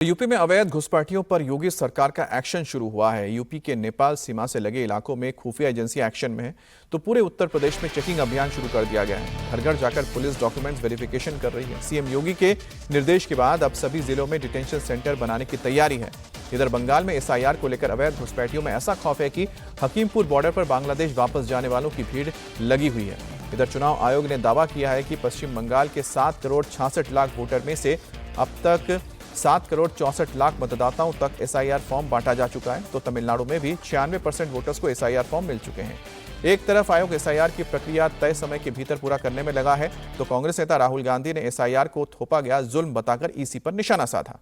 UP में अवैध घुसपैठियों पर योगी सरकार का एक्शन शुरू हुआ है। यूपी के नेपाल सीमा से लगे इलाकों में खुफिया एजेंसी एक्शन में है, तो पूरे उत्तर प्रदेश में चेकिंग अभियान शुरू कर दिया गया है। घर घर जाकर पुलिस डॉक्यूमेंट्स वेरिफिकेशन कर रही है। सीएम योगी के निर्देश के बाद अब सभी जिलों में डिटेंशन सेंटर बनाने की तैयारी है। इधर बंगाल में एसआईआर को लेकर अवैध घुसपैठियों में ऐसा खौफ है कि हकीमपुर बॉर्डर पर बांग्लादेश वापस जाने वालों की भीड़ लगी हुई है। इधर चुनाव आयोग ने दावा किया है कि पश्चिम बंगाल के 7 करोड़ 66 लाख वोटर में से अब तक 7 करोड़ 64 लाख मतदाताओं तक एसआईआर फॉर्म बांटा जा चुका है, तो तमिलनाडु में भी 96% वोटर्स को एसआईआर फॉर्म मिल चुके हैं। एक तरफ आयोग एसआईआर की प्रक्रिया तय समय के भीतर पूरा करने में लगा है, तो कांग्रेस नेता राहुल गांधी ने एसआईआर को थोपा गया जुल्म बताकर ईसी पर निशाना साधा।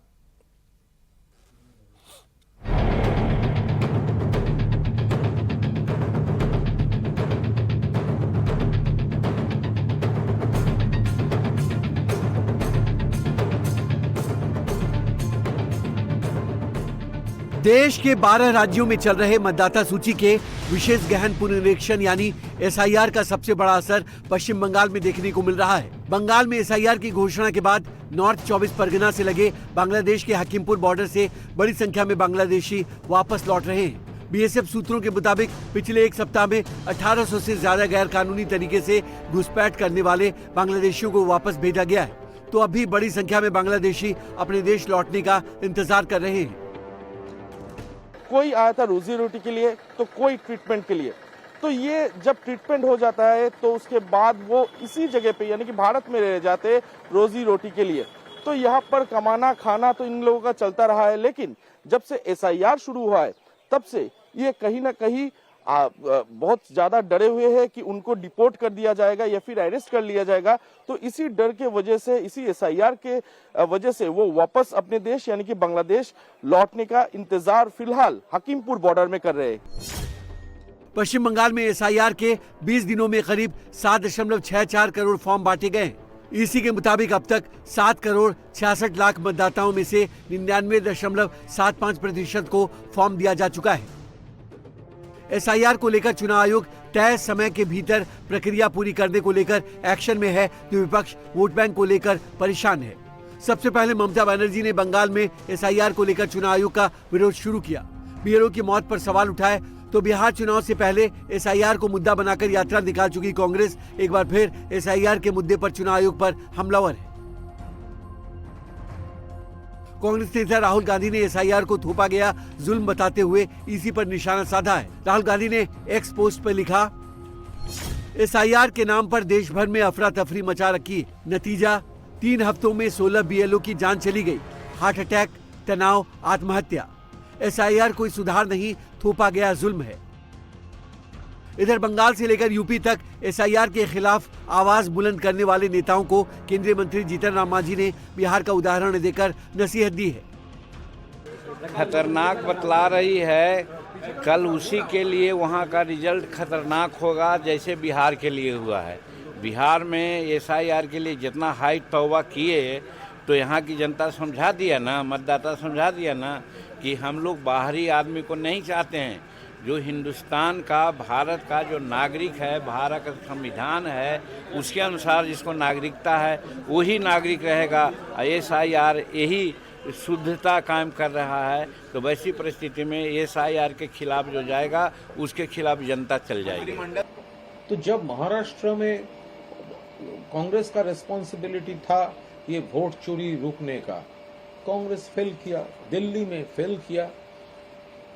देश के 12 राज्यों में चल रहे मतदाता सूची के विशेष गहन पुनरीक्षण यानी एसआईआर का सबसे बड़ा असर पश्चिम बंगाल में देखने को मिल रहा है। बंगाल में एसआईआर की घोषणा के बाद नॉर्थ 24 परगना से लगे बांग्लादेश के हकीमपुर बॉर्डर से बड़ी संख्या में बांग्लादेशी वापस लौट रहे हैं। बीएसएफ सूत्रों के मुताबिक पिछले एक सप्ताह में 1800 से ज्यादा गैर कानूनी तरीके से घुसपैठ करने वाले बांग्लादेशियों को वापस भेजा गया है, तो अब भी बड़ी संख्या में बांग्लादेशी अपने देश लौटने का इंतजार कर रहे हैं। कोई आया था रोजी रोटी के लिए, तो कोई ट्रीटमेंट के लिए। तो ये जब ट्रीटमेंट हो जाता है तो उसके बाद वो इसी जगह पे यानी कि भारत में रह जाते रोजी रोटी के लिए। तो यहाँ पर कमाना खाना तो इन लोगों का चलता रहा है, लेकिन जब से एसआईआर शुरू हुआ है तब से ये कहीं ना कहीं बहुत ज्यादा डरे हुए हैं कि उनको डिपोर्ट कर दिया जाएगा या फिर अरेस्ट कर लिया जाएगा। तो इसी डर के वजह से, इसी एसआईआर के वजह से वो वापस अपने देश यानी कि बांग्लादेश लौटने का इंतजार फिलहाल हकीमपुर बॉर्डर में कर रहे हैं। पश्चिम बंगाल में एसआईआर के 20 दिनों में करीब 7.64 करोड़ फॉर्म बांटे गए। ईसी के मुताबिक अब तक 7 करोड़ 66 लाख मतदाताओं में से 99.75% को फॉर्म दिया जा चुका है। एसआईआर को लेकर चुनाव आयोग तय समय के भीतर प्रक्रिया पूरी करने को लेकर एक्शन में है, तो विपक्ष वोट बैंक को लेकर परेशान है। सबसे पहले ममता बनर्जी ने बंगाल में एसआईआर को लेकर चुनाव आयोग का विरोध शुरू किया। बीएलओ की मौत पर सवाल उठाए, तो बिहार चुनाव से पहले एसआईआर को मुद्दा बनाकर यात्रा निकाल चुकी कांग्रेस एक बार फिर एसआईआर के मुद्दे पर चुनाव आयोग पर हमलावर है। कांग्रेस नेता राहुल गांधी ने एसआईआर को थोपा गया जुल्म बताते हुए ईसी पर निशाना साधा है। राहुल गांधी ने एक्स पोस्ट पर लिखा, एसआईआर के नाम पर देश भर में अफरा तफरी मचा रखी। नतीजा 3 हफ्तों में 16 बीएलओ की जान चली गई। हार्ट अटैक, तनाव, आत्महत्या। एसआईआर कोई सुधार नहीं, थोपा गया जुल्म है। इधर बंगाल से लेकर यूपी तक एसआईआर के खिलाफ आवाज बुलंद करने वाले नेताओं को केंद्रीय मंत्री जीतन राम मांझी ने बिहार का उदाहरण देकर नसीहत दी है। खतरनाक बतला रही है, कल उसी के लिए वहां का रिजल्ट खतरनाक होगा जैसे बिहार के लिए हुआ है। बिहार में एसआईआर के लिए जितना हाई तौबा किए, तो यहाँ की जनता समझा दिया ना, मतदाता समझा दिया ना कि हम लोग बाहरी आदमी को नहीं चाहते हैं। जो हिंदुस्तान का, भारत का जो नागरिक है, भारत का संविधान है, उसके अनुसार जिसको नागरिकता है वही नागरिक रहेगा। एसआईआर यही शुद्धता कायम कर रहा है, तो वैसी परिस्थिति में एसआईआर के खिलाफ जो जाएगा उसके खिलाफ जनता चल जाएगी। तो जब महाराष्ट्र में कांग्रेस का रिस्पॉन्सिबिलिटी था ये वोट चोरी रोकने का, कांग्रेस फेल किया, दिल्ली में फेल किया,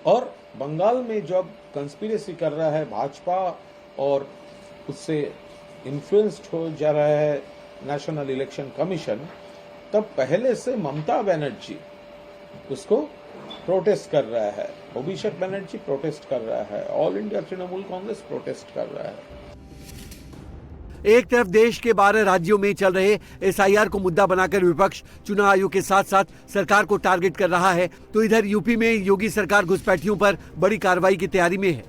और बंगाल में जब कंस्पिरेसी कर रहा है भाजपा और उससे इन्फ्लुएंस्ड हो जा रहा है नेशनल इलेक्शन कमीशन, तब पहले से ममता बनर्जी उसको प्रोटेस्ट कर रहा है, अभिषेक बनर्जी प्रोटेस्ट कर रहा है, all India Trinamool Congress protest कर रहा है। एक तरफ देश के 12 राज्यों में चल रहे एसआईआर को मुद्दा बनाकर विपक्ष चुनाव आयोग के साथ साथ सरकार को टारगेट कर रहा है, तो इधर यूपी में योगी सरकार घुसपैठियों पर बड़ी कार्रवाई की तैयारी में है।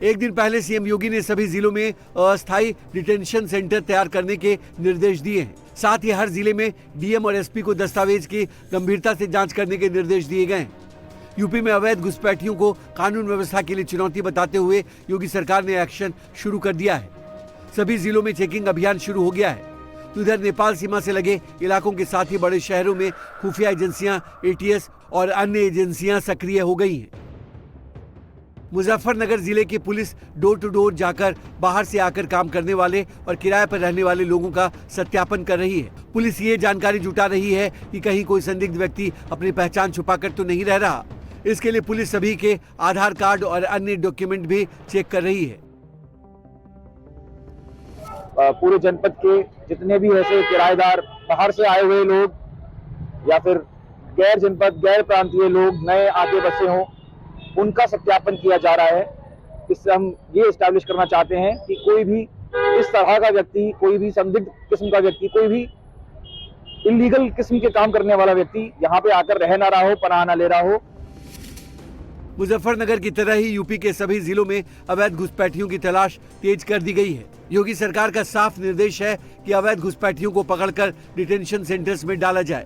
एक दिन पहले सीएम योगी ने सभी जिलों में अस्थायी डिटेंशन सेंटर तैयार करने के निर्देश दिए हैं। साथ ही हर जिले में डीएम और एसपी को दस्तावेज की गंभीरता से जांच करने के निर्देश दिए गए हैं। यूपी में अवैध घुसपैठियों को कानून व्यवस्था के लिए चुनौती बताते हुए योगी सरकार ने एक्शन शुरू कर दिया है। सभी जिलों में चेकिंग अभियान शुरू हो गया है। तो इधर नेपाल सीमा से लगे इलाकों के साथ ही बड़े शहरों में खुफिया एजेंसियां, एटीएस और अन्य एजेंसियां सक्रिय हो गई हैं। मुजफ्फरनगर जिले की पुलिस डोर टू डोर जाकर बाहर से आकर काम करने वाले और किराए पर रहने वाले लोगों का सत्यापन कर रही है। पुलिस ये जानकारी जुटा रही है कि कहीं कोई संदिग्ध व्यक्ति अपनी पहचान छुपाकर तो नहीं रह रहा। इसके लिए पुलिस सभी के आधार कार्ड और अन्य डॉक्यूमेंट भी चेक कर रही है। पूरे जनपद के जितने भी ऐसे किराएदार, बाहर से आए हुए लोग या फिर गैर जनपद, गैर प्रांतीय लोग नए आके बसे हों, उनका सत्यापन किया जा रहा है। इससे हम ये एस्टैब्लिश करना चाहते हैं कि कोई भी इस तरह का व्यक्ति, कोई भी संदिग्ध किस्म का व्यक्ति, कोई भी इलीगल किस्म के काम करने वाला व्यक्ति यहाँ पे आकर रह ना रहा हो, पनाह ना ले रहा हो। मुजफ्फरनगर की तरह ही यूपी के सभी जिलों में अवैध घुसपैठियों की तलाश तेज कर दी गई है। योगी सरकार का साफ निर्देश है कि अवैध घुसपैठियों को पकड़कर डिटेंशन सेंटर्स में डाला जाए।